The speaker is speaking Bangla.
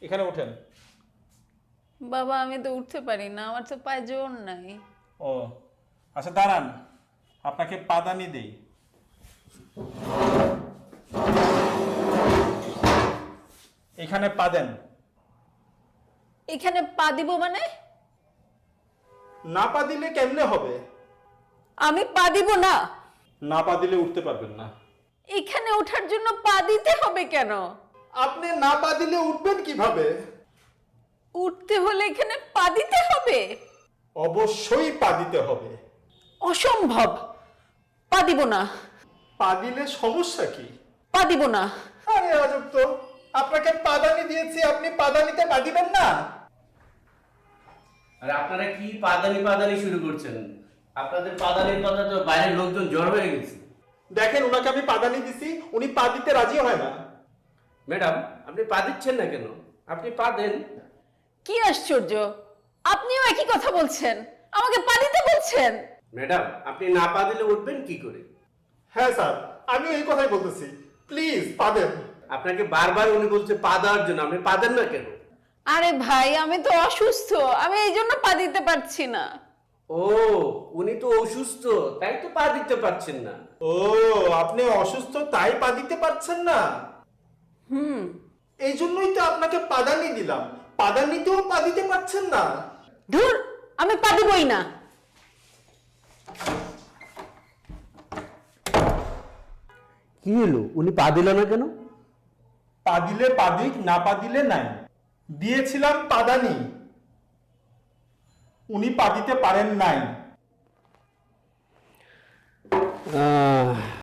এখানে ওঠেন। বাবা আমি তো উঠতে পারি না, আমার তো পায়ে জোর নাই। ও আচ্ছা দাঁড়ান, আপনাকে পাদানি দেই। এখানে পা দেন। এখানে পা দিব মানে? না পা দিলে কেমনে হবে? আমি পা দিব না। না পা দিলে উঠতে পারবেন না। এখানে ওঠার জন্য পা দিতে হবে কেন? আপনি না পা দিলে উঠবেন কিভাবে? উঠতে হলে এখানে পা দিতে হবে? অবশ্যই পা দিতে হবে। অসম্ভব, পা দিব না। পা দিলে সমস্যা কি? পা দিব না। আরে আজব তো, আপনাকে পাদানি দিয়েছি, আপনি পাদানিতে পা দিবেন না? আর আপনারা কি পাদানি পাদানি শুরু করছেন? আপনাদের পাদানির কথা তো বাইরের লোকজন জড় হয়ে গেছে। দেখেন ওনাকে আমি পাদানি দিছি, উনি পা দিতে রাজি হয় না। ম্যাডাম, আপনি পা দিচ্ছেন না কেন? আপনি পা দেন। কি আশ্চর্য, আপনিও একই কথা বলছেন, আমাকে পা দিতে বলছেন। ম্যাডাম, আপনি না পা দিলে উঠবেন কি করে? হ্যাঁ স্যার, আমিও এই কথাই বলতেছি, প্লিজ পা দেন। আপনাকে বারবার উনি বলছে পা দেওয়ার জন্য, আপনি পা দেন না কেন? আরে ভাই আমি তো অসুস্থ, আমি এই জন্য পা দিতে পারছি না। ও, উনি তো অসুস্থ, তাই তো পা দিতে পারছেন না। ও, আপনি অসুস্থ তাই পা দিতে পারছেন না? এই জন্যই তো আপনাকে পাদানি দিলাম, পাদানিতেও পা দিতে পারছেন না। ধুর, আমি পা দিবই না। কি হলো, উনি পা দিল না কেন? পা দিলে পা দিক, না পা দিলে নাই। দিয়েছিলাম পাদানি, উনি পা দিতে পারেন নাই।